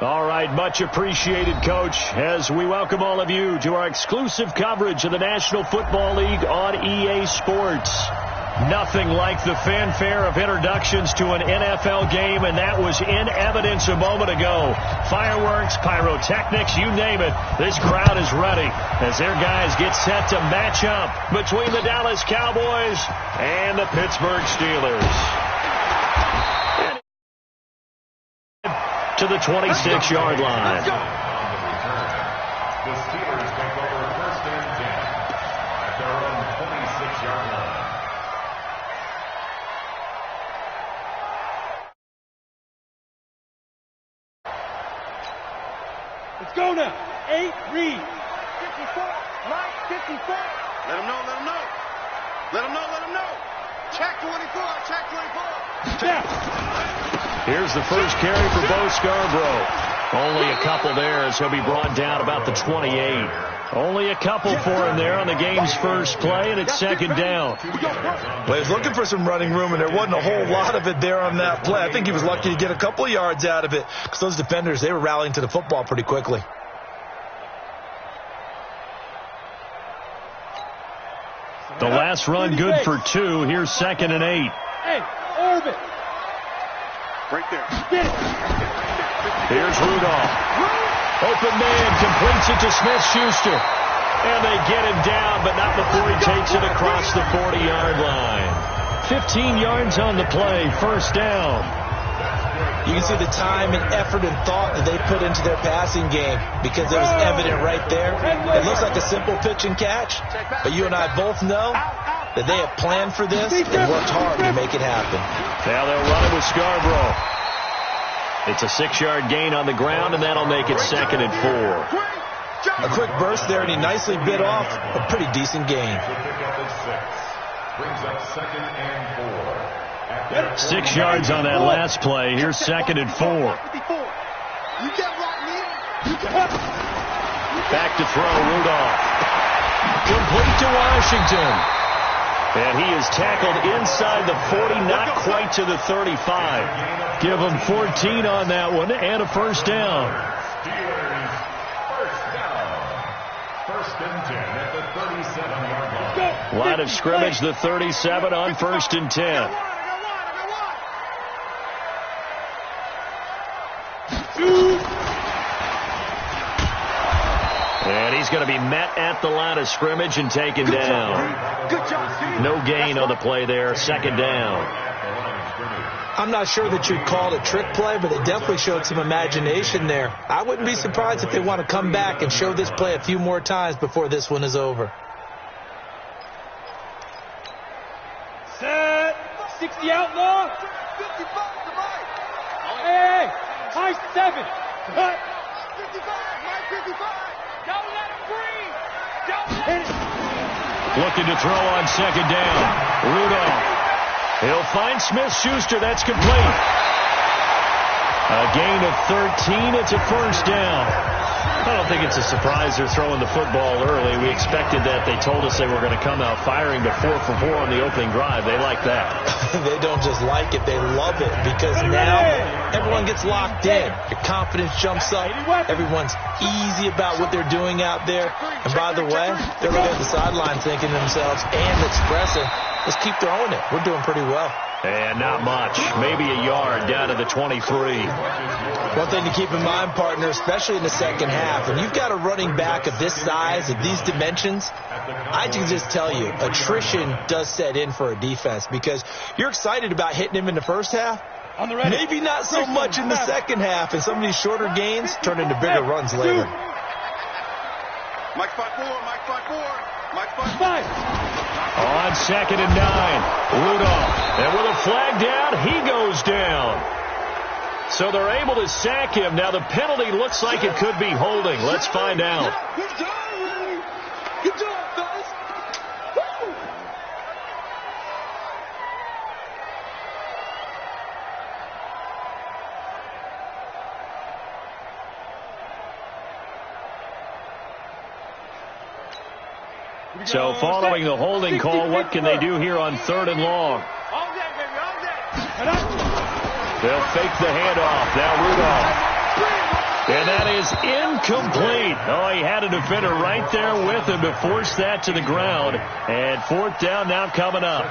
All right, much appreciated, Coach, as we welcome all of you to our exclusive coverage of the National Football League on EA Sports. Nothing like the fanfare of introductions to an NFL game, and that was in evidence a moment ago. Fireworks, pyrotechnics, you name it. This crowd is ready as their guys get set to match up between the Dallas Cowboys and the Pittsburgh Steelers. To the 26-yard line. The Steelers take over first and 10 at their own 26-yard line. Let's go now. 8, read. 54, Mike, 54. Let him know, let him know. Let him know, let him know. Check 24, check 24. Yeah. Here's the first carry for Bo Scarborough. Only a couple there as he'll be brought down about the 28. Only a couple for him there on the game's first play, and it's second down. Well, he was looking for some running room, and there wasn't a whole lot of it there on that play. I think he was lucky to get a couple of yards out of it because those defenders, they were rallying to the football pretty quickly. The last run good for 2. Here's second and 8. Hey, orbit. Right there. Here's Rudolph. Open man, completes it to Smith-Schuster. And they get him down, but not before he takes it across the 40-yard line. 15 yards on the play, first down. You can see the time and effort and thought that they put into their passing game because it was evident right there. It looks like a simple pitch and catch, but you and I both know that they have planned for this and worked hard to make it happen. Now they'll run it with Scarborough. It's a 6-yard gain on the ground, and that'll make it second and 4. A quick burst there, and he nicely bit off a pretty decent gain. Brings up second and 4. 6 yards on that last play. Here's second and 4. Back to throw, Rudolph. Complete to Washington. And he is tackled inside the 40, not quite to the 35. Give him 14 on that one and a first down. Steelers first down. First and 10 at the 37-yard line. Line of scrimmage, the 37 on first and 10. And he's going to be met at the line of scrimmage and taken down. No gain on the play there. Second down. I'm not sure that you'd call it a trick play, but it definitely showed some imagination there. I wouldn't be surprised if they want to come back and show this play a few more times before this one is over. Set. 60 outlaw. Hey, high 7. Cut. 55. Don't let him breathe. Don't let him. Looking to throw on second down. Rudolph. He'll find Smith-Schuster. That's complete. A gain of 13. It's a first down. I don't think it's a surprise they're throwing the football early. We expected that. They told us they were going to come out firing to 4 for 4 on the opening drive. They like that. They don't just like it. They love it because now everyone gets locked in. Your confidence jumps up. Everyone's easy about what they're doing out there. And by the way, they're looking at the sideline thinking to themselves and expressing, let's keep throwing it. We're doing pretty well. And not much. Maybe a yard down to the 23. One thing to keep in mind, partner, especially in the second half, when you've got a running back of this size, of these dimensions, I can just tell you, attrition does set in for a defense because you're excited about hitting him in the first half. Maybe not so much in the second half, and some of these shorter gains turn into bigger runs later. Mike 5-4, Mike 5-4, Mike 5-5. On second and 9, Rudolph. And with a flag down, he goes down. So they're able to sack him. Now the penalty looks like it could be holding. Let's find out. Good job, good job, guys. Woo! So following the holding call, what can they do here on third and long? All day, baby, all day. They'll fake the handoff. Now Rudolph. is incomplete. Oh, he had a defender right there with him to force that to the ground. And fourth down now coming up.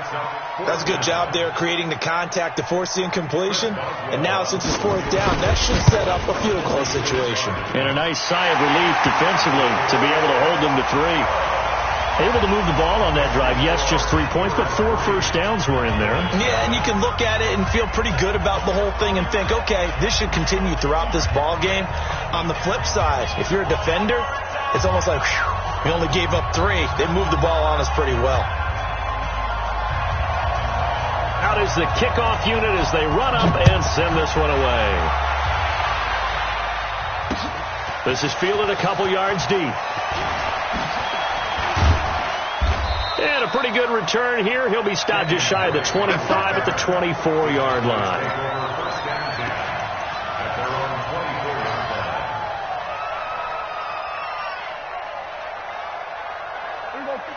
That's a good job there creating the contact to force the incompletion. And now since it's fourth down, that should set up a field goal situation. And a nice sigh of relief defensively to be able to hold them to 3. Able to move the ball on that drive. Yes, just 3 points, but 4 first downs were in there. Yeah, and you can look at it and feel pretty good about the whole thing and think, okay, this should continue throughout this ball game. On the flip side, if you're a defender, it's almost like, whew, we only gave up 3. They moved the ball on us pretty well. Out is the kickoff unit as they run up and send this one away. This is fielded a couple yards deep. And a pretty good return here. He'll be stopped just shy of the 25 at the 24-yard line.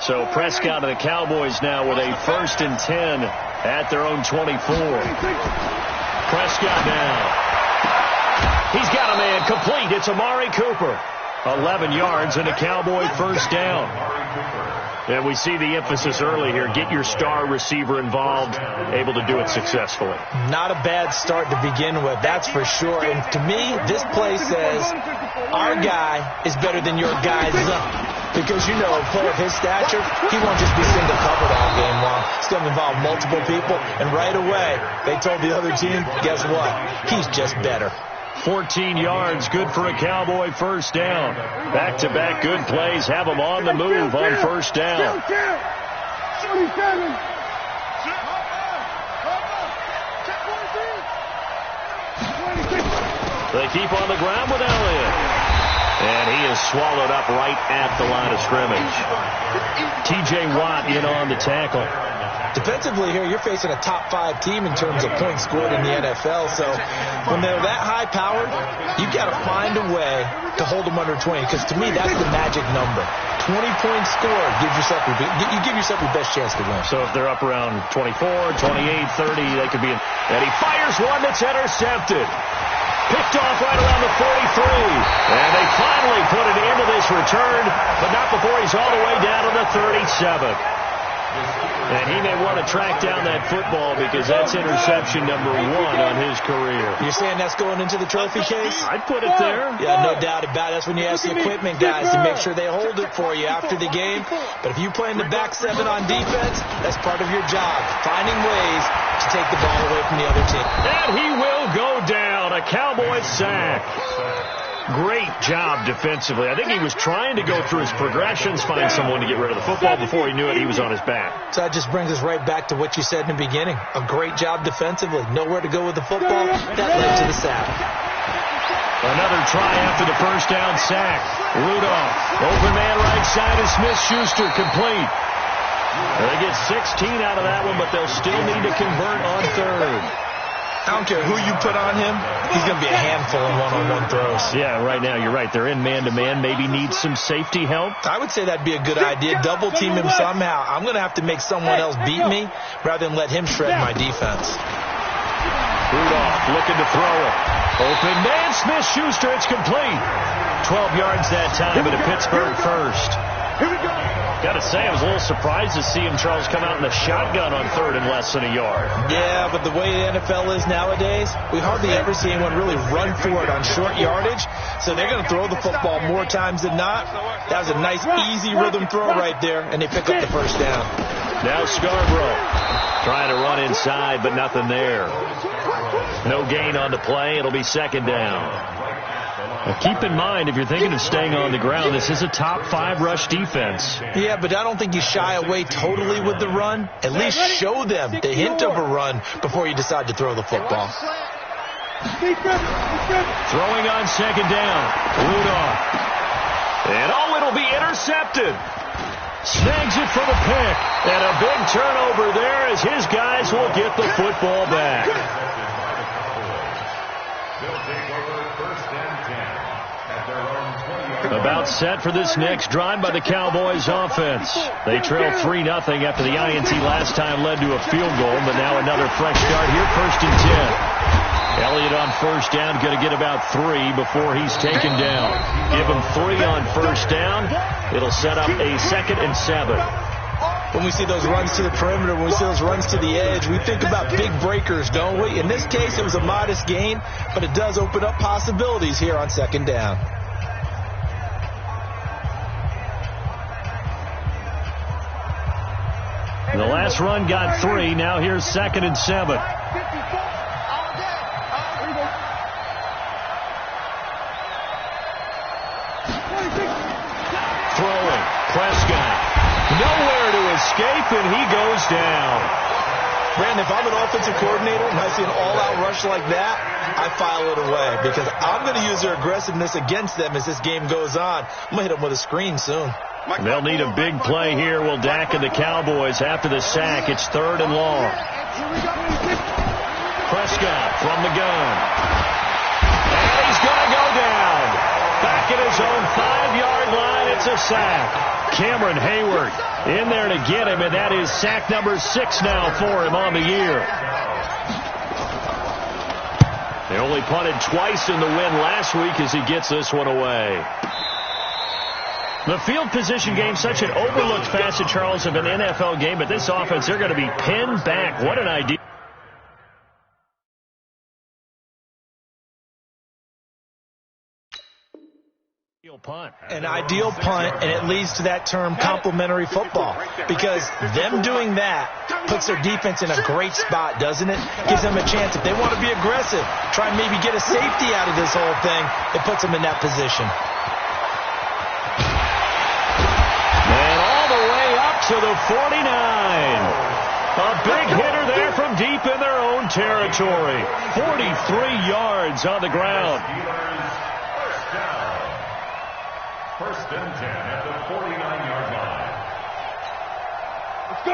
So Prescott and the Cowboys now with a 1st and 10 at their own 24. Prescott now. He's got a man complete. It's Amari Cooper. 11 yards and a Cowboy first down. And we see the emphasis early here. Get your star receiver involved, able to do it successfully. Not a bad start to begin with, that's for sure. And to me, this play says our guy is better than your guy's because, you know, a player of his stature, he won't just be single covered all game long. He's going to involve multiple people. And right away, they told the other team, guess what? He's just better. 14 yards, good for a Cowboy first down. Back-to-back good plays have them on the move on first down. They keep on the ground with Elliott. And he is swallowed up right at the line of scrimmage. T.J. Watt in on the tackle. Defensively here, you're facing a top 5 team in terms of points scored in the NFL. So when they're that high-powered, you've got to find a way to hold them under 20. Because to me, that's the magic number. 20 points scored, you give yourself your best chance to win. So if they're up around 24, 28, 30, they could be in. And he fires one that's intercepted. Picked off right around the 43. And they finally put it into this return, but not before he's all the way down to the 37. And he may want to track down that football because that's interception number 1 on his career. You're saying that's going into the trophy case? I'd put it there. Yeah, no doubt about it. That's when you ask the equipment guys to make sure they hold it for you after the game. But if you play in the back 7 on defense, that's part of your job, finding ways to take the ball away from the other team. And he will go down. A Cowboy sack. Great job defensively. I think he was trying to go through his progressions, find someone to get rid of the football. Before he knew it, he was on his back. So that just brings us right back to what you said in the beginning. A great job defensively. Nowhere to go with the football. That led to the sack. Another try after the first down sack. Rudolph. Open man right side is Smith-Schuster complete. They get 16 out of that one, but they'll still need to convert on third. I don't care who you put on him. He's going to be a handful in one-on-one throws. Yeah, right now, you're right. They're in man-to-man. Maybe need some safety help. I would say that'd be a good idea. Double team him somehow. I'm going to have to make someone else beat me rather than let him shred my defense. Rudolph looking to throw it. Open man, Smith-Schuster. It's complete. 12 yards that time, and a Pittsburgh first. Here we go. Got to say, I was a little surprised to see him, Charles, come out in the shotgun on third and less than a yard. Yeah, but the way the NFL is nowadays, we hardly ever see anyone really run for it on short yardage. So they're going to throw the football more times than not. That was a nice, easy rhythm throw right there, and they pick up the first down. Now Scarborough trying to run inside, but nothing there. No gain on the play. It'll be second down. Now keep in mind, if you're thinking of staying on the ground, this is a top 5 rush defense. Yeah, but I don't think you shy away totally with the run. At least show them the hint of a run before you decide to throw the football. Throwing on second down. Rudolph. And it'll be intercepted. Snags it for the pick. And a big turnover there as his guys will get the football back. About set for this next drive by the Cowboys offense. They trailed 3-0 after the INT last time led to a field goal, but now another fresh start here, 1st and 10. Elliott on first down, going to get about 3 before he's taken down. Give him 3 on first down. It'll set up a 2nd and 7. When we see those runs to the perimeter, when we see those runs to the edge, we think about big breakers, don't we? In this case, it was a modest gain, but it does open up possibilities here on 2nd down. The last run got 3. Now here's 2nd and 7. Throwing. Prescott. Nowhere to escape, and he goes down. Brandon, if I'm an offensive coordinator and I see an all-out rush like that, I file it away because I'm going to use their aggressiveness against them as this game goes on. I'm going to hit them with a screen soon. They'll need a big play here. Will Dak and the Cowboys after the sack. It's 3rd and long. Prescott from the gun. And he's going to go down. Back at his own 5-yard line. It's a sack. Cameron Hayward in there to get him, and that is sack number 6 now for him on the year. They only punted twice in the win last week as he gets this one away. The field position game, such an overlooked facet, Charles, of an NFL game, but this offense, they're going to be pinned back. What an idea. An ideal punt, and it leads to that term complementary football, because them doing that puts their defense in a great spot, doesn't it? Gives them a chance. If they want to be aggressive, try and maybe get a safety out of this whole thing, it puts them in that position. And all the way up to the 49. A big hitter there from deep in their own territory. 43 yards on the ground. First and 10 at the 49-yard line.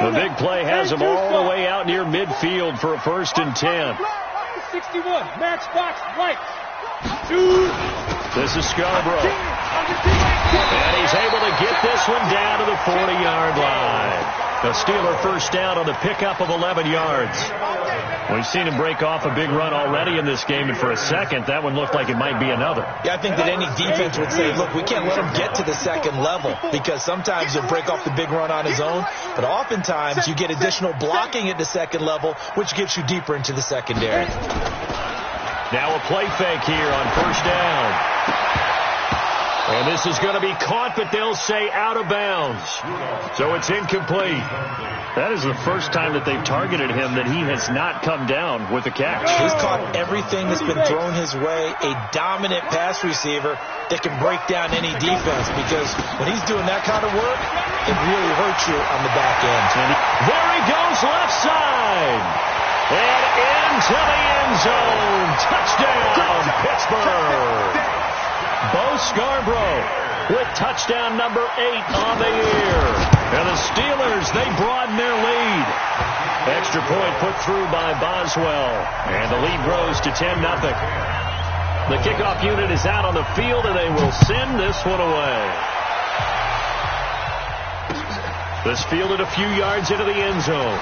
The big play has them all the way out near midfield for a 1st and 10. 61, matchbox, right. This is Scarborough. And he's able to get this one down to the 40-yard line. The Steeler first down on the pickup of 11 yards. We've seen him break off a big run already in this game, and for a second, that one looked like it might be another. Yeah, I think that any defense would say, look, we can't let him get to the 2nd level, because sometimes he'll break off the big run on his own, but oftentimes you get additional blocking at the 2nd level, which gets you deeper into the secondary. Now a play fake here on first down. And this is going to be caught, but they'll say out of bounds. So it's incomplete. That is the first time that they've targeted him that he has not come down with a catch. He's caught everything that's been thrown his way. A dominant pass receiver that can break down any defense, because when he's doing that kind of work, it really hurts you on the back end. And there he goes, left side. And into the end zone. Touchdown, Pittsburgh. Bo Scarborough with touchdown number 8 on the year. And the Steelers, they broaden their lead. Extra point put through by Boswell. And the lead grows to 10-0. The kickoff unit is out on the field, and they will send this one away. This fielded a few yards into the end zone.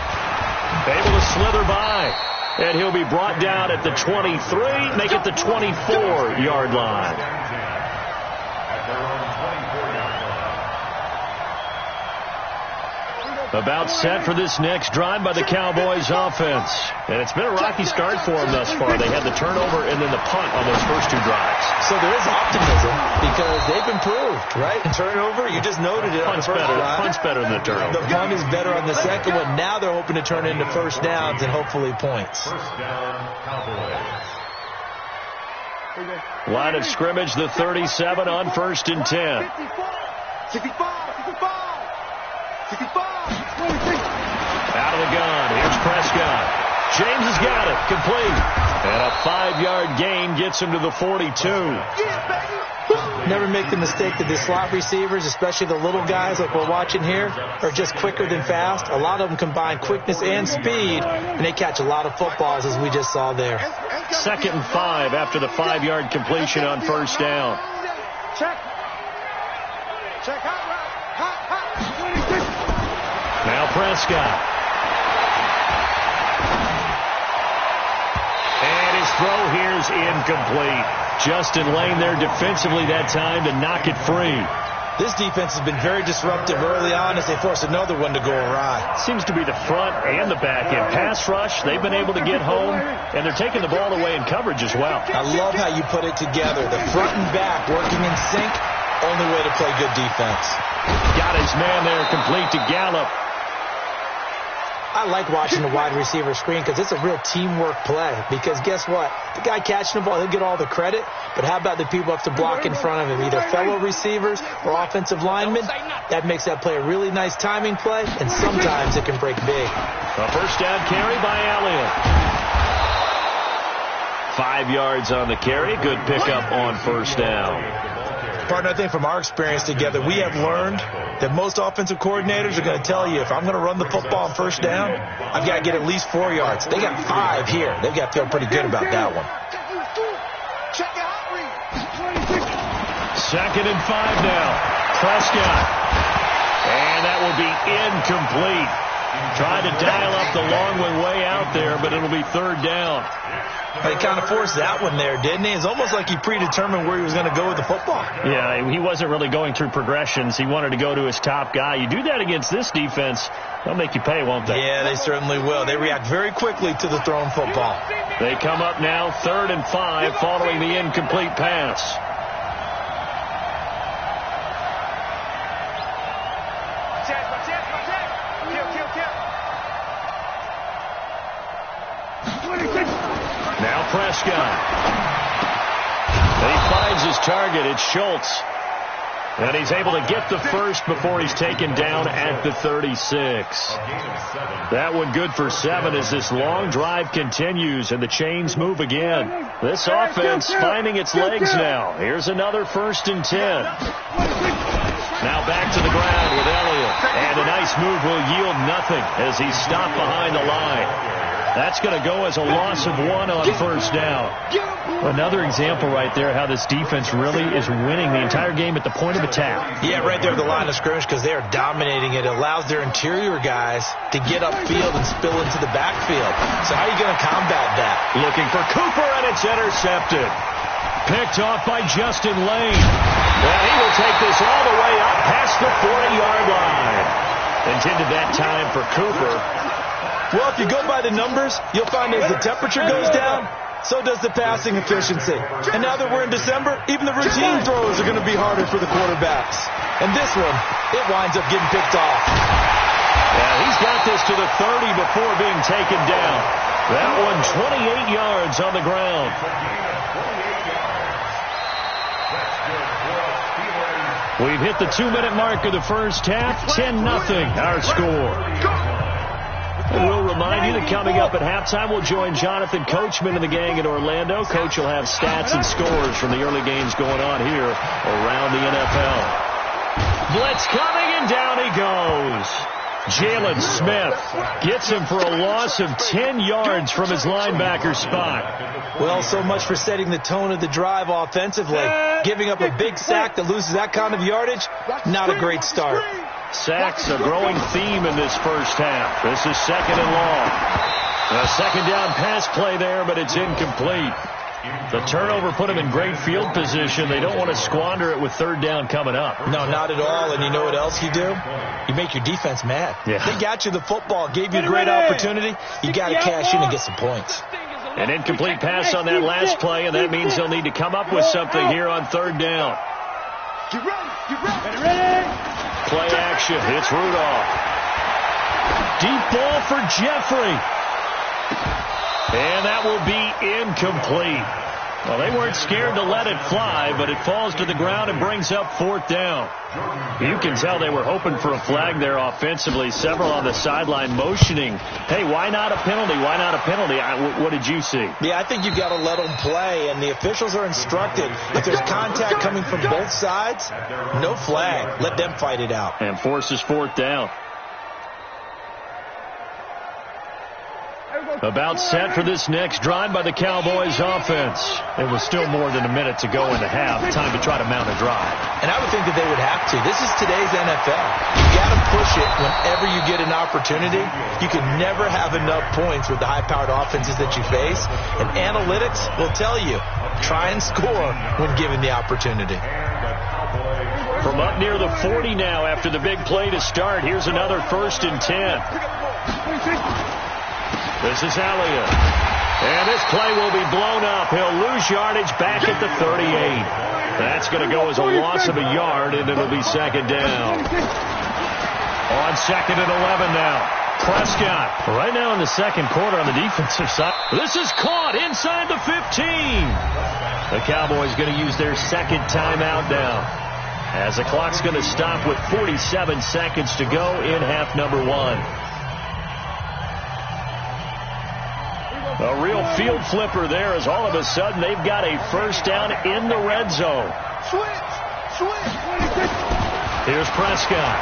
Able to slither by. And he'll be brought down at the 23, make it the 24-yard line. About set for this next drive by the Cowboys offense. And it's been a rocky start for them thus far. They had the turnover and then the punt on those first 2 drives. So there is optimism because they've improved, right? Turnover, you just noted it. Punt's better than the turnover. The punt is better on the second one. Now they're hoping to turn it into first downs and hopefully points. First down, Cowboys. Line of scrimmage, the 37 on 1st and 10. 65. Out of the gun. Here's Prescott. James has got it. Complete. And a 5-yard gain gets him to the 42. Never make the mistake that the slot receivers, especially the little guys like we're watching here, are just quicker than fast. A lot of them combine quickness and speed, and they catch a lot of footballs, as we just saw there. 2nd and 5 after the 5-yard completion on first down. Check. Now Prescott. And his throw here's incomplete. Justin Lane there defensively that time to knock it free. This defense has been very disruptive early on as they force another one to go awry. Seems to be the front and the back end. Pass rush, they've been able to get home, and they're taking the ball away in coverage as well. I love how you put it together. The front and back working in sync, only way to play good defense. Got his man there, complete to Gallup. I like watching the wide receiver screen because it's a real teamwork play. Because guess what? The guy catching the ball, he'll get all the credit. But how about the people up to block in front of him, either fellow receivers or offensive linemen? That makes that play a really nice timing play, and sometimes it can break big. A first down carry by Elliott. 5 yards on the carry. Good pickup on first down. Partner, I think from our experience together, we have learned that most offensive coordinators are going to tell you, if I'm going to run the football on first down, I've got to get at least 4 yards. They got 5 here. They've got to feel pretty good about that one. Second and 5 now. Prescott. And that will be incomplete. Tried to dial up the long one way out there, but it'll be third down. He kind of forced that one there, didn't he? It's almost like he predetermined where he was going to go with the football. Yeah, he wasn't really going through progressions. He wanted to go to his top guy. You do that against this defense, they'll make you pay, won't they? Yeah, they certainly will. They react very quickly to the thrown football. They come up now, 3rd and 5, following the incomplete pass. Now Prescott. He finds his target. It's Schultz. And he's able to get the first before he's taken down at the 36. That one good for 7 as this long drive continues and the chains move again. This offense finding its legs now. Here's another 1st and 10. Now back to the ground with Elliott. And a nice move will yield nothing as he's stopped behind the line. That's going to go as a loss of 1 on first down. Another example right there how this defense really is winning the entire game at the point of attack. Yeah, right there at the line of scrimmage because they are dominating it. It allows their interior guys to get upfield and spill into the backfield. So how are you going to combat that? Looking for Cooper, and it's intercepted. Picked off by Justin Lane. And he will take this all the way up past the 40-yard line. Intended that time for Cooper. Well, if you go by the numbers, you'll find as the temperature goes down, so does the passing efficiency. And now that we're in December, even the routine throws are going to be harder for the quarterbacks. And this one, it winds up getting picked off. Yeah, he's got this to the 30 before being taken down. That one 28 yards on the ground. We've hit the 2-minute mark of the first half. 10-0 our score. And we'll remind you that coming up at halftime, we'll join Jonathan Coachman and the gang in Orlando. Coach will have stats and scores from the early games going on here around the NFL. Blitz coming, and down he goes. Jalen Smith gets him for a loss of 10 yards from his linebacker spot. Well, so much for setting the tone of the drive offensively. Giving up a big sack that loses that kind of yardage, not a great start. Sacks a growing theme in this first half. This is 2nd and long. A 2nd down pass play there, but it's incomplete. The turnover put them in great field position. They don't want to squander it with 3rd down coming up. No, not at all. And you know what else you do? You make your defense mad. Yeah. They got you the football, gave you a great opportunity. You got to cash in and get some points. An incomplete pass on that last play, and that means they'll need to come up with something here on 3rd down. Get ready. Play action. It's Rudolph. Deep ball for Jeffrey. And that will be incomplete. Well, they weren't scared to let it fly, but it falls to the ground and brings up 4th down. You can tell they were hoping for a flag there offensively. Several on the sideline motioning, hey, why not a penalty? Why not a penalty? What did you see? Yeah, I think you've got to let them play, and the officials are instructed. If there's contact coming from both sides, no flag. Let them fight it out. And forces 4th down. About set for this next drive by the Cowboys offense. It was still more than a minute to go in the half. Time to try to mount a drive. And I would think that they would have to. This is today's NFL. You got to push it whenever you get an opportunity. You can never have enough points with the high-powered offenses that you face. And analytics will tell you, try and score when given the opportunity. From up near the 40 now after the big play to start, here's another 1st and 10. This is Elliott. And this play will be blown up. He'll lose yardage back at the 38. That's going to go as a loss of a yard, and it'll be 2nd down. On 2nd and 11 now. Prescott. Right now in the 2nd quarter on the defensive side. This is caught inside the 15. The Cowboys going to use their 2nd timeout now, as the clock's going to stop with 47 seconds to go in half number 1. A real field flipper there, as all of a sudden they've got a 1st down in the red zone. Here's Prescott.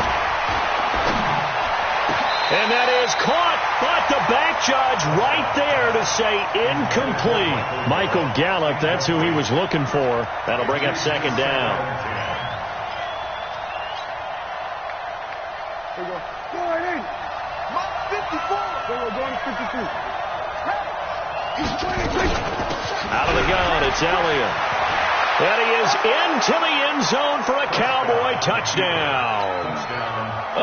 And that is caught, but the back judge right there to say incomplete. Michael Gallup, that's who he was looking for. That'll bring up 2nd down. There you go. Go right in. Mark 54. There you go, going to 52. Out of the gun, it's Elliott. And he is into the end zone for a Cowboy touchdown.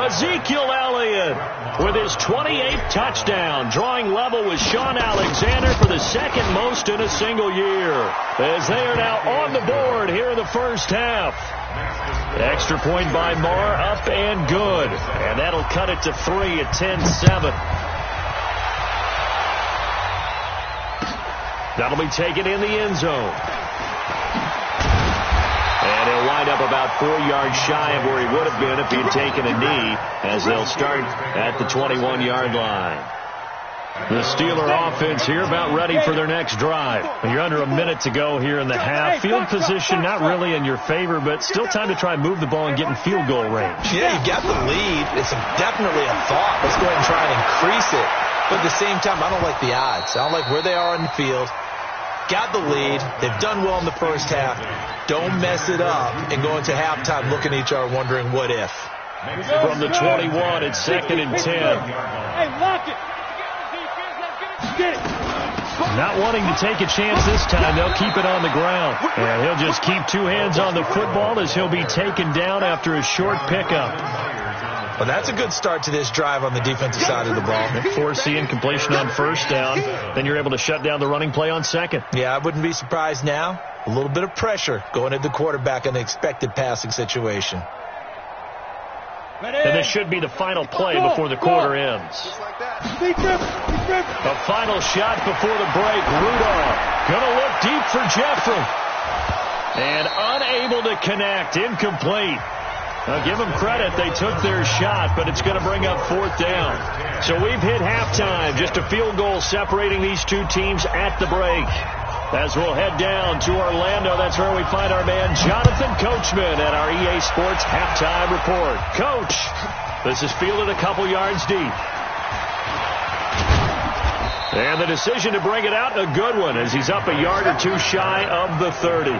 Ezekiel Elliott with his 28th touchdown, drawing level with Sean Alexander for the 2nd most in a single year, as they are now on the board here in the 1st half. Extra point by Marr, up and good. And that'll cut it to 3 at 10-7. That'll be taken in the end zone. And he'll wind up about 4 yards shy of where he would have been if he had taken a knee, as they'll start at the 21-yard line. The Steeler offense here about ready for their next drive. You're under a minute to go here in the half. Field position not really in your favor, but still time to try and move the ball and get in field goal range. Yeah, you got the lead. It's definitely a thought. Let's go ahead and try and increase it. But at the same time, I don't like the odds. I don't like where they are in the field. Got the lead. They've done well in the 1st half. Don't mess it up and go into halftime looking at each other wondering what if. From the 21, it's 2nd and 10. Hey, lock it. Get it. Not wanting to take a chance this time, they'll keep it on the ground. And he'll just keep 2 hands on the football as he'll be taken down after a short pickup. Well, that's a good start to this drive on the defensive side of the ball. Forcing completion on 1st down. Then you're able to shut down the running play on 2nd. Yeah, I wouldn't be surprised now. A little bit of pressure going at the quarterback in the expected passing situation. And this should be the final play before the quarter ends. A final shot before the break. Rudolph going to look deep for Jeffrey. And unable to connect. Incomplete. Now, give them credit. They took their shot, but it's going to bring up 4th down. So we've hit halftime. Just a field goal separating these 2 teams at the break. As we'll head down to Orlando, that's where we find our man Jonathan Coachman at our EA Sports Halftime Report. Coach, this is fielded a couple yards deep. And the decision to bring it out, a good one, as he's up a yard or 2 shy of the 30.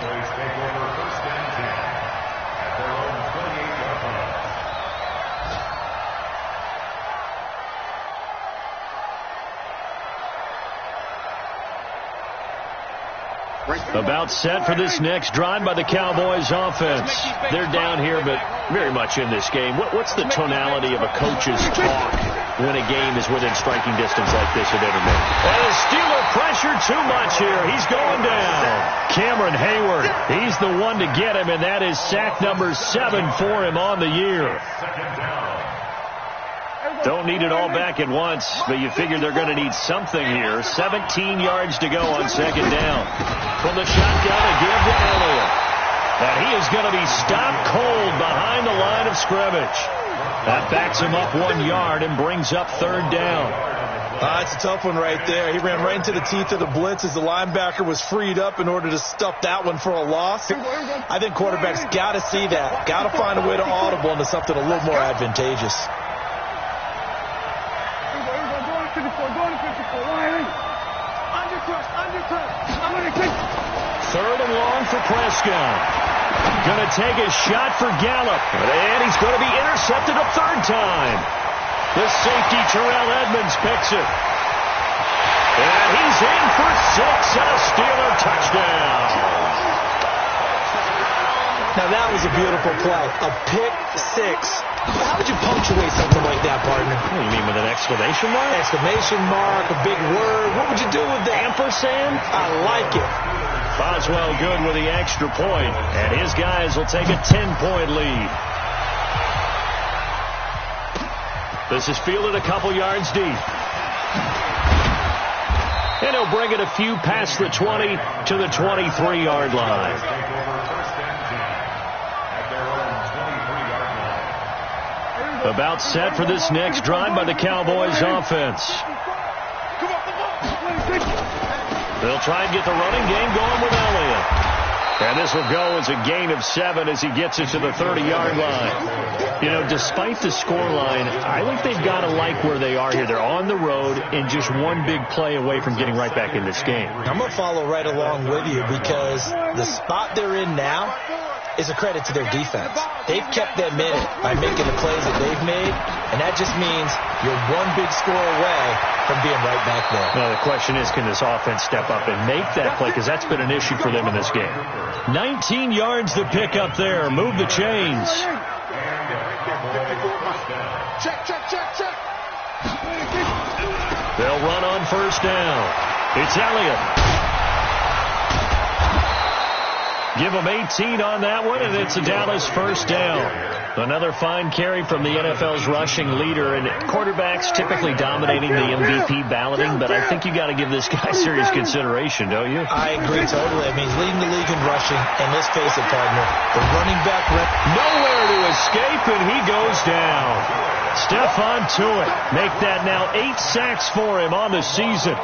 About set for this next drive by the Cowboys offense. They're down here, but very much in this game. What's the tonality of a coach's talk when a game is within striking distance like this at intermission? And the Steeler pressure too much here. He's going down. Cameron Hayward, he's the one to get him, and that is sack number 7 for him on the year. Don't need it all back at once, but you figure they're going to need something here. 17 yards to go on 2nd down. From the shotgun, a give to Elliott. And he is going to be stopped cold behind the line of scrimmage. That backs him up 1 yard and brings up 3rd down. It's a tough one right there. He ran right into the teeth of the blitz as the linebacker was freed up in order to stuff that one for a loss. I think quarterbacks got to see that. Got to find a way to audible into something a little more advantageous. Third and long for Prescott. Going to take a shot for Gallup. And he's going to be intercepted a third time. The safety, Terrell Edmonds, picks it. And he's in for 6 and a Steeler touchdown. Now that was a beautiful play. A pick 6. How would you punctuate something like that, partner? What do you mean, with an exclamation mark? Exclamation mark, a big word. What would you do with that? Ampersand? I like it. Boswell good with the extra point, and his guys will take a 10-point lead. This is fielded a couple yards deep. And he'll bring it a few past the 20 to the 23-yard line. About set for this next drive by the Cowboys offense. They'll try and get the running game going with Elliott. And this will go as a gain of 7 as he gets it to the 30-yard line. You know, despite the scoreline, I think they've got to like where they are here. They're on the road and just one big play away from getting right back in this game. I'm going to follow right along with you because the spot they're in now is a credit to their defense. They've kept them in it by making the plays that they've made, and that just means you're one big score away from being right back there. Now, the question is, can this offense step up and make that play? Because that's been an issue for them in this game. 19 yards to pick up there. Move the chains. Check. They'll run on first down. It's Elliott. Give them 18 on that one, and it's a Dallas first down. Another fine carry from the NFL's rushing leader, and quarterbacks typically dominating the MVP balloting, but I think you got to give this guy serious consideration, don't you? I agree totally. I mean, he's leading the league in rushing, and let's face it, partner, the running back nowhere to escape, and he goes down. Stephon Tuitt make that now 8 sacks for him on the season.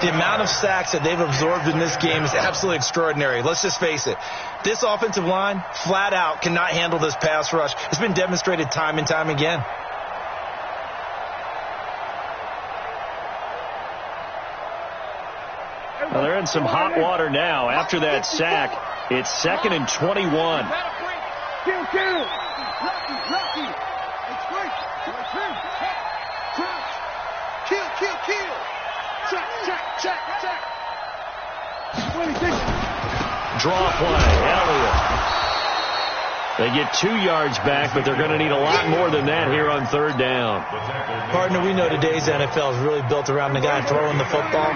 The amount of sacks that they've absorbed in this game is absolutely extraordinary. Let's just face it. This offensive line, flat out, cannot handle this pass rush. It's been demonstrated time and time again. Well, they're in some hot water now. After that sack, it's 2nd and 21. Kill. Check. Draw play, Elliott. They get 2 yards back, but they're going to need a lot more than that here on third down. Partner, we know today's NFL is really built around the guy throwing the football.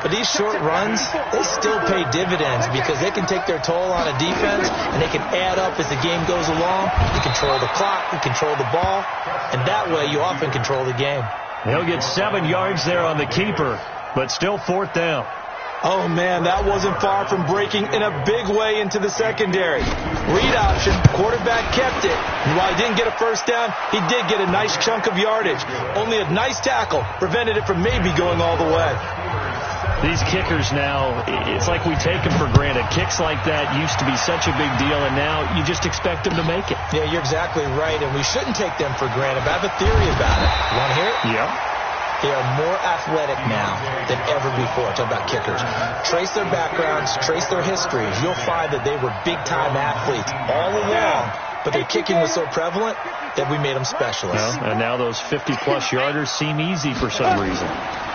But these short runs, they still pay dividends because they can take their toll on a defense, and they can add up as the game goes along. You control the clock, you control the ball, and that way you often control the game. He'll get 7 yards there on the keeper, but still 4th down. Oh, man, that wasn't far from breaking in a big way into the secondary. Read option, quarterback kept it. And while he didn't get a first down, he did get a nice chunk of yardage. Only a nice tackle prevented it from maybe going all the way. These kickers now, it's like we take them for granted. Kicks like that used to be such a big deal, and now you just expect them to make it. Yeah, you're exactly right, and we shouldn't take them for granted. But I have a theory about it. You want to hear it? Yeah. They are more athletic now than ever before. Talk about kickers. Trace their backgrounds, trace their histories. You'll find that they were big-time athletes all along, but their kicking was so prevalent that we made them specialists. Well, and now those 50-plus yarders seem easy for some reason.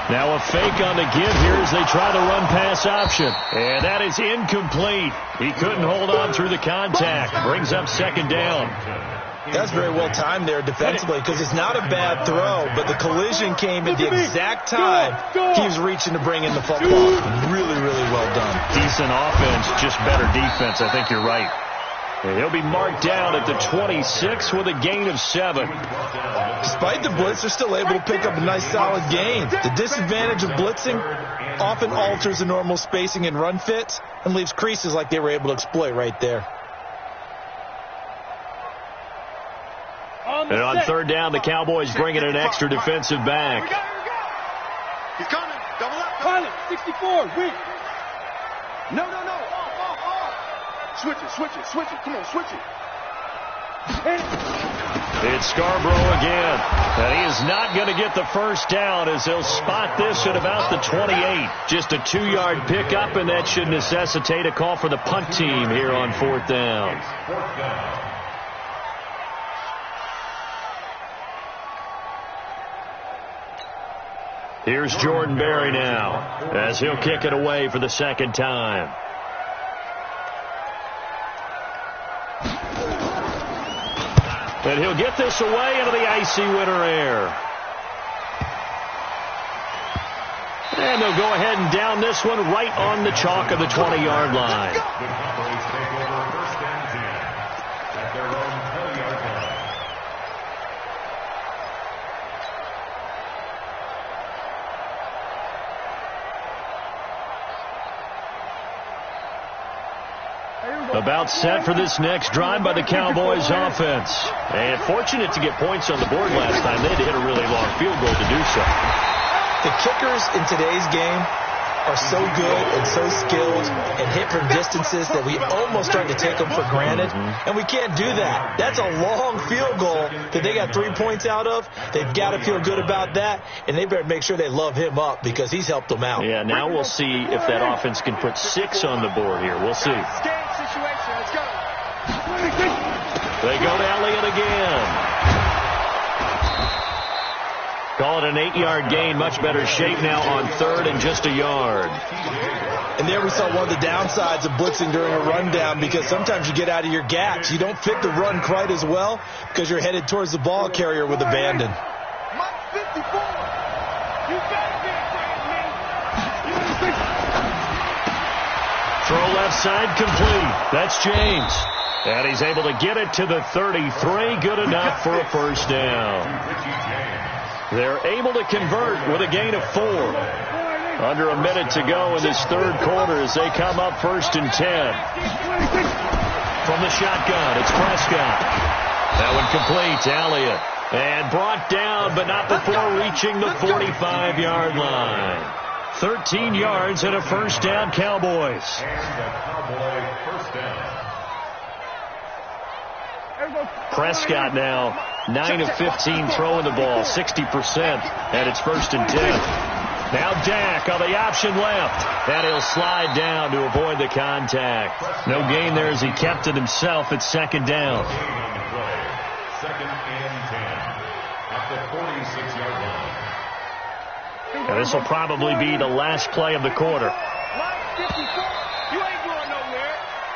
Now a fake on the give here as they try to run pass option. And that is incomplete. He couldn't hold on through the contact. Brings up 2nd down. That's very well timed there defensively because it's not a bad throw, but the collision came at the exact time he was reaching to bring in the football. Really, really well done. Decent offense, just better defense. I think you're right. And he'll be marked down at the 26 with a gain of 7. Despite the blitz, they're still able to pick up a nice solid gain. The disadvantage of blitzing often alters the normal spacing and run fits and leaves creases like they were able to exploit right there. And on third down, the Cowboys bring in an extra defensive back. He's coming. Double up. Pilot, 64, weak. No. Off. Switch it. Come on, switch it. It's Scarborough again. And he is not going to get the first down as he'll spot this at about the 28. Just a 2-yard pickup, and that should necessitate a call for the punt team here on 4th down. Here's Jordan Berry now as he'll kick it away for the second time. And he'll get this away into the icy winter air. And they'll go ahead and down this one right on the chalk of the 20-yard line. The Cowboys take over 1st and 10 at their own 20-yard line. About set for this next drive by the Cowboys offense. And fortunate to get points on the board last time. They had to hit a really long field goal to do so. The kickers in today's game are so good and so skilled and hit from distances that we almost start to take them for granted. And we can't do that. That's a long field goal that they got 3 points out of. They've got to feel good about that, and they better make sure they love him up because he's helped them out. Yeah, now we'll see if that offense can put 6 on the board here. We'll see. Situation. Let's go. They go to Elliott again. Call it an 8-yard gain. Much better shape now on 3rd and just a yard. And there we saw one of the downsides of blitzing during a rundown because sometimes you get out of your gaps. You don't fit the run quite as well because you're headed towards the ball carrier with abandon. Mike 54. You better be afraid of me. Throw left side complete. That's James. And he's able to get it to the 33. Good enough for a first down. They're able to convert with a gain of 4. Under a minute to go in this 3rd quarter as they come up 1st and 10. From the shotgun, it's Prescott. That one complete to Elliott. And brought down, but not before reaching the 45-yard line. 13 yards and a first down, Cowboys. And the Cowboy first down. Prescott now 9 of 15 throwing the ball, 60%, and it's 1st and 10. Now Dak on the option left, and he'll slide down to avoid the contact. No gain there as he kept it himself at 2nd down. 2nd and 10 at the 46-yard line. Now this will probably be the last play of the quarter.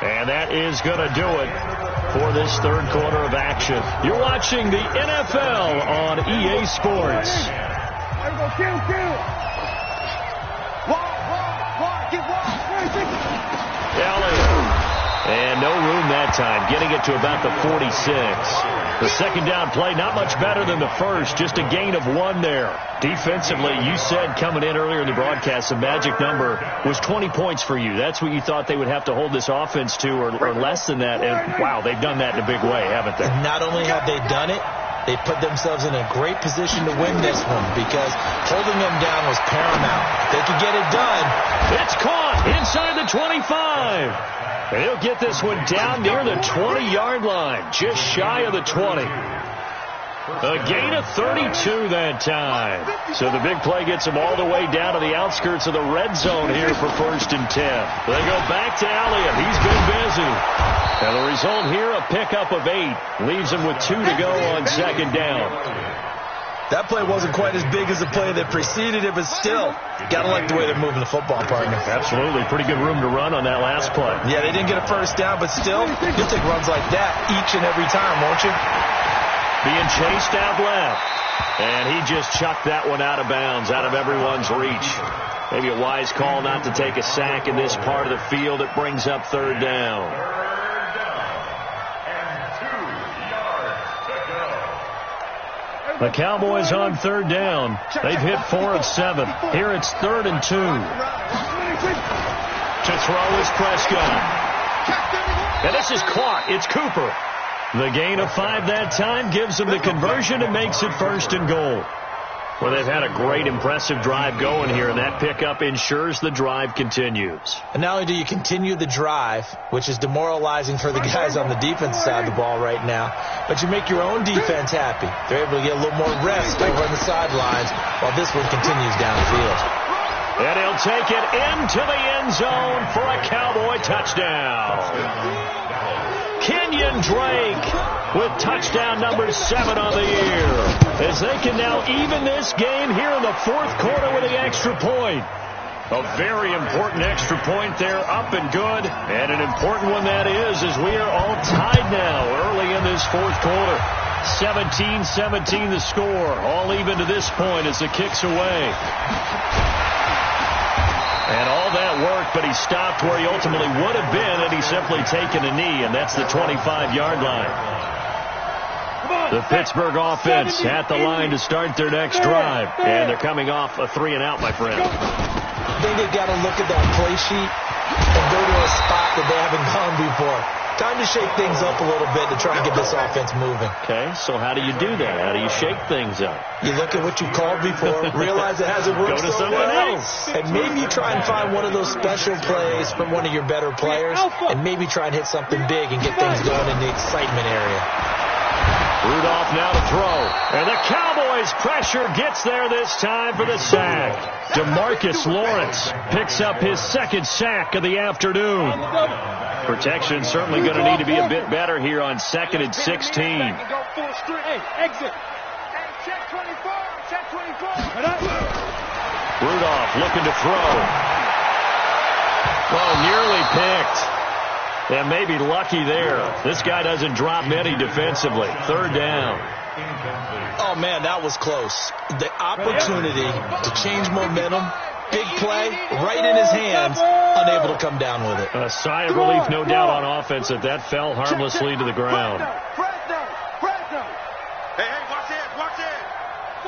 And that is going to do it for this 3rd quarter of action. You're watching the NFL on EA Sports. Elliott. And no room that time, getting it to about the 46. The 2nd down play, not much better than the first, just a gain of 1 there. Defensively, you said coming in earlier in the broadcast, the magic number was 20 points for you. That's what you thought they would have to hold this offense to, or less than that. And, wow, they've done that in a big way, haven't they? Not only have they done it, they put themselves in a great position to win this one because holding them down was paramount. They could get it done. It's caught inside the 25. And he'll get this one down near the 20-yard line, just shy of the 20. A gain of 32 that time. So the big play gets him all the way down to the outskirts of the red zone here for 1st and 10. They go back to Elliott. He's been busy. And the result here, a pickup of 8. Leaves him with 2 to go on 2nd down. That play wasn't quite as big as the play that preceded it, but still, got to like the way they're moving the football, partner. Absolutely. Pretty good room to run on that last play. Yeah, they didn't get a first down, but still, you'll take runs like that each and every time, won't you? Being chased out left. And he just chucked that one out of bounds, out of everyone's reach. Maybe a wise call not to take a sack in this part of the field. It brings up 3rd down. The Cowboys on 3rd down. They've hit 4 of 7. Here it's 3rd and 2. To throw is Prescott. And this is caught. It's Cooper. The gain of 5 that time gives them the conversion and makes it 1st and goal. Well, they've had a great, impressive drive going here, and that pickup ensures the drive continues. And not only do you continue the drive, which is demoralizing for the guys on the defense side of the ball right now, but you make your own defense happy. They're able to get a little more rest over on the sidelines while this one continues downfield. And he'll take it into the end zone for a Cowboy touchdown. Kenyon Drake with touchdown number 7 on the year, as they can now even this game here in the fourth quarter with the extra point. A very important extra point there, up and good, and an important one that is, as we are all tied now early in this fourth quarter. 17-17 the score, all even to this point as the kick's away. And all that worked, but he stopped where he ultimately would have been had he simply taken a knee, and that's the 25-yard line. The Pittsburgh offense at the line to start their next drive, and they're coming off a 3-and-out, my friend. I think they've got to look at that play sheet and go to a spot that they haven't gone before. Time to shake things up a little bit to try and get this offense moving. Okay, so how do you do that? How do you shake things up? You look at what you called before, realize it hasn't worked Go to someone else. And maybe you try and find one of those special plays from one of your better players, and maybe try and hit something big and get things going in the excitement area. Rudolph now to throw. And the Cowboys' pressure gets there this time for the sack. DeMarcus Lawrence picks up his second sack of the afternoon. Protection certainly going to need to be a bit better here on 2nd and 16. Hey, exit. Hey, check 24. Check 24. Rudolph looking to throw. Oh, nearly picked. And maybe lucky there. This guy doesn't drop many defensively. 3rd down. Oh, man, that was close. The opportunity to change momentum, big play, right in his hands, unable to come down with it. A sigh of relief, no doubt, on offense that fell harmlessly to the ground. Hey, watch it, watch it.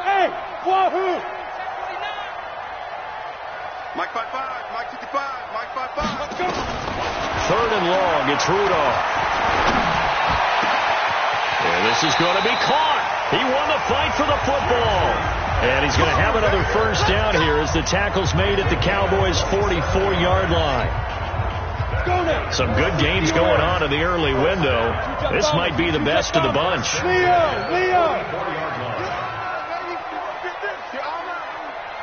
Hey, wahoo! Mike 5-5, Mike 55, Mike 5-5. Let's go. 3rd and long, it's Rudolph. And this is going to be caught. He won the fight for the football. And he's going to have another first down here as the tackle's made at the Cowboys' 44-yard line. Some good games going on in the early window. This might be the best of the bunch. Leo!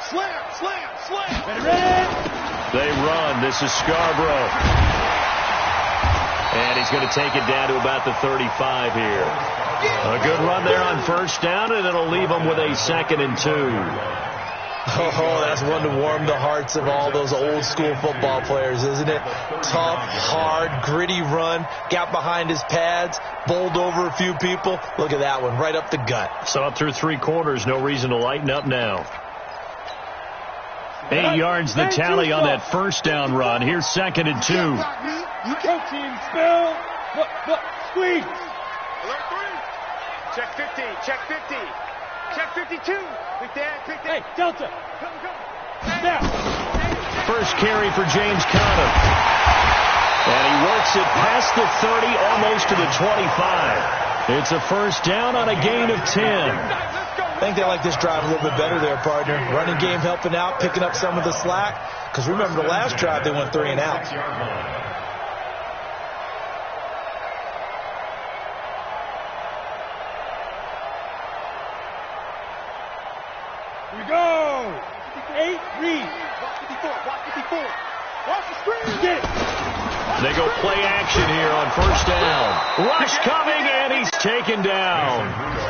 Slam! They run. This is Scarborough. And he's going to take it down to about the 35 here. A good run there on first down, and it'll leave them with a 2nd and 2. Oh, that's one to warm the hearts of all those old-school football players, isn't it? Tough, hard, gritty run, got behind his pads, bowled over a few people. Look at that one, right up the gut. So up through 3 quarters, no reason to lighten up now. 8 yards the tally on that first down run. Here's 2nd and 2. Protein spill. Squeeze. Alert 3. Check 50, check 50. Check 52. Big Dan, big Dan. Hey, Delta. Come. Now. First carry for James Conner. And he works it past the 30, almost to the 25. It's a first down on a gain of 10. I think they like this drive a little bit better there, partner. Running game helping out, picking up some of the slack. Because remember, the last drive they went 3-and-out. Here we go. 8, read. Watch 54. Watch the screen. Get it. They go play action here on first down. Rush coming, and he's taken down.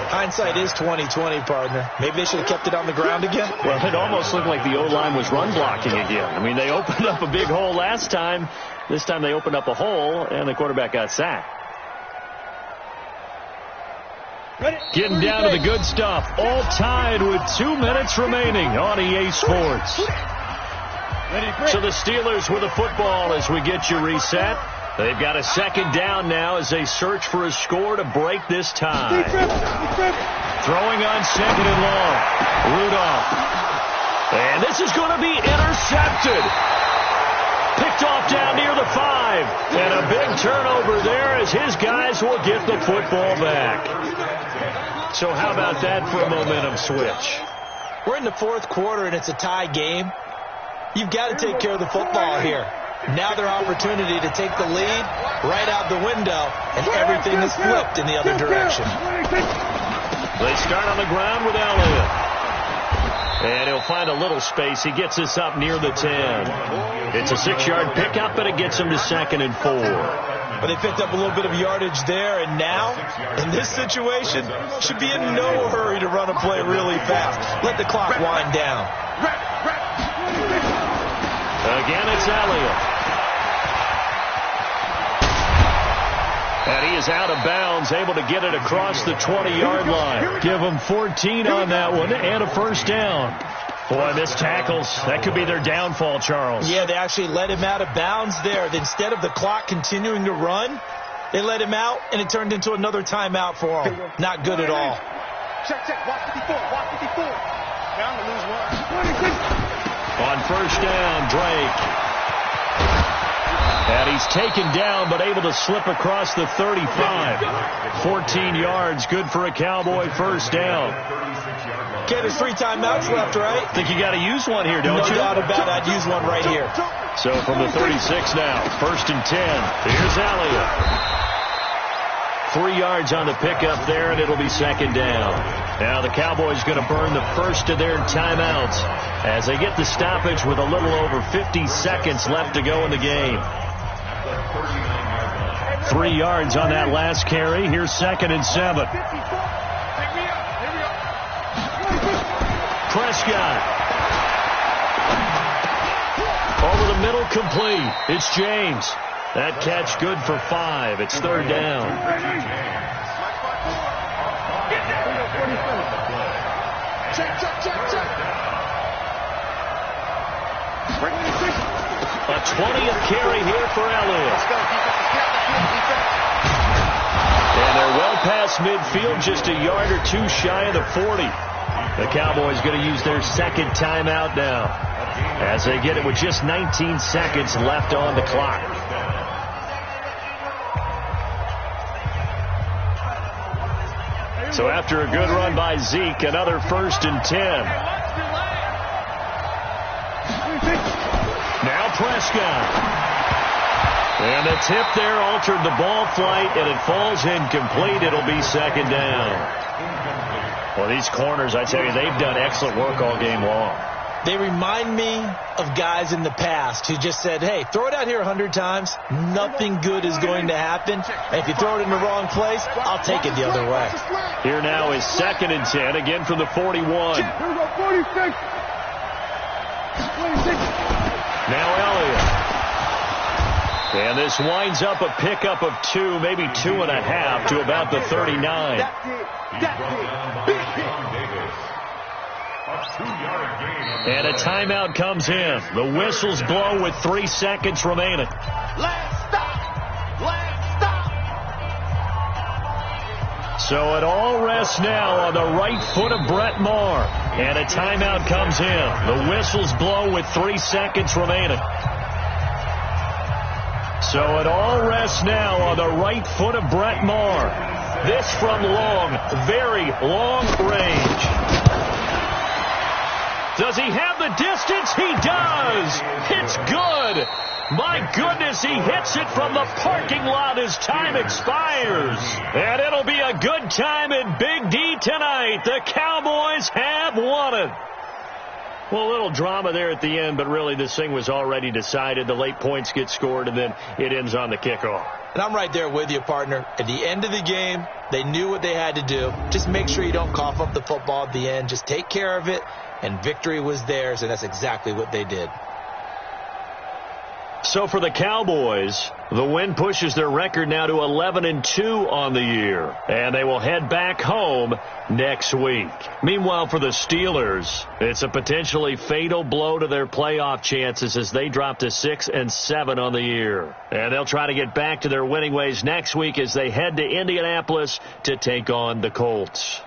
Hindsight is 20/20, partner. Maybe they should have kept it on the ground again. Well, it almost looked like the O-line was run blocking again. I mean, they opened up a big hole last time. This time they opened up a hole, and the quarterback got sacked. Getting down to the good stuff. All tied with 2 minutes remaining on EA Sports. So the Steelers with the football as we get you reset. They've got a 2nd down now as they search for a score to break this tie. Throwing on 2nd and long. Rudolph. And this is going to be intercepted. Picked off down near the 5. And a big turnover there as his guys will get the football back. So how about that for a momentum switch? We're in the fourth quarter, and it's a tie game. You've got to take care of the football here. Now their opportunity to take the lead right out the window, and everything is flipped in the other direction. They start on the ground with Elliott. And he'll find a little space. He gets this up near the 10. It's a 6-yard pickup, and it gets him to 2nd and 4. But they picked up a little bit of yardage there, and now, in this situation, should be in no hurry to run a play really fast. Let the clock wind down. Again, it's Elliott. And he is out of bounds, able to get it across the 20-yard line. Give him 14 on that one and a first down. Boy, missed tackles. That could be their downfall, Charles. Yeah, they actually let him out of bounds there. Instead of the clock continuing to run, they let him out, and it turned into another timeout for him. Not good at all. Check. Watch 54. Down to lose one. On first down, Drake. And he's taken down, but able to slip across the 35. 14 yards, good for a Cowboy first down. Okay, there's 3 timeouts left, right? Think you got to use one here, don't you? No doubt about it. I'd use one right here. So from the 36 now, 1st and 10. Here's Elliott. 3 yards on the pickup there, and it'll be 2nd down. Now the Cowboys going to burn the first of their timeouts as they get the stoppage with a little over 50 seconds left to go in the game. 3 yards on that last carry. Here's 2nd and 7. Prescott. Over the middle, complete. It's James. That catch good for 5. It's 3rd down. Check. A 20th carry here for Elliott. And they're well past midfield, just a yard or 2 shy of the 40. The Cowboys going to use their 2nd timeout now as they get it with just 19 seconds left on the clock. So after a good run by Zeke, another 1st and 10. Now Prescott. And the tip there altered the ball flight, and it falls incomplete. It'll be 2nd down. Well, these corners, I tell you, they've done excellent work all game long. They remind me of guys in the past who just said, hey, throw it out here 100 times. Nothing good is going to happen. And if you throw it in the wrong place, I'll take it the other way. Here now is 2nd and 10, again from the 41. Now Elliott. And this winds up a pickup of 2, maybe 2.5 to about the 39. And a timeout comes in. The whistles blow with 3 seconds remaining. Last stop. So it all rests now on the right foot of Brett Maher. And a timeout comes in. The whistles blow with 3 seconds remaining. So it all rests now on the right foot of Brett Maher. This from long, very long range. Does he have the distance? He does. It's good. My goodness, he hits it from the parking lot as time expires. And it'll be a good time in Big D tonight. The Cowboys have won it. Well, a little drama there at the end, but really this thing was already decided. The late points get scored, and then it ends on the kickoff. And I'm right there with you, partner. At the end of the game, they knew what they had to do. Just make sure you don't cough up the football at the end. Just take care of it, and victory was theirs, and that's exactly what they did. So for the Cowboys, the win pushes their record now to 11-2 on the year, and they will head back home next week. Meanwhile, for the Steelers, it's a potentially fatal blow to their playoff chances as they drop to 6-7 on the year. And they'll try to get back to their winning ways next week as they head to Indianapolis to take on the Colts.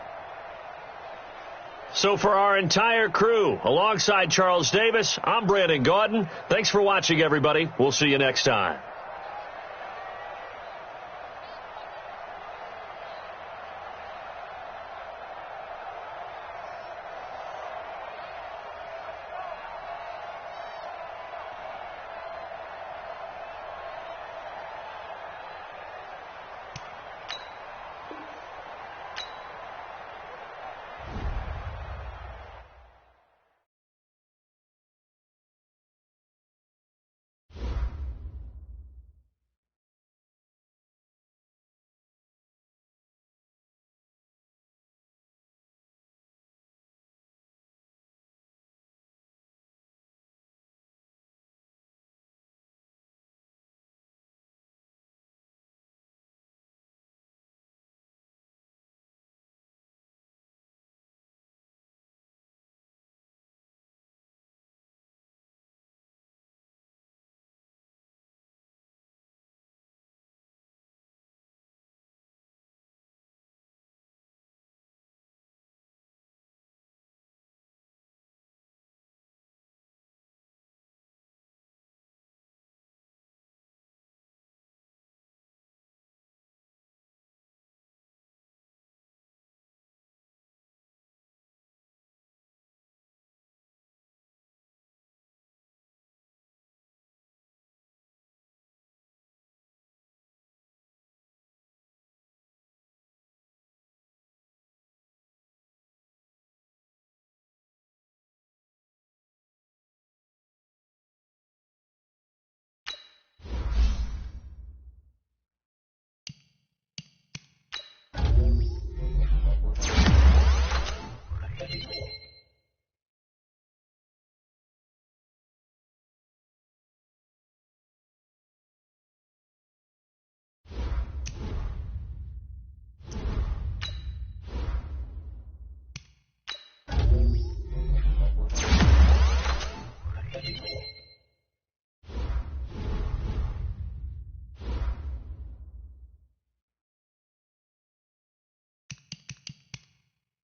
So for our entire crew, alongside Charles Davis, I'm Brandon Gaudin. Thanks for watching, everybody. We'll see you next time.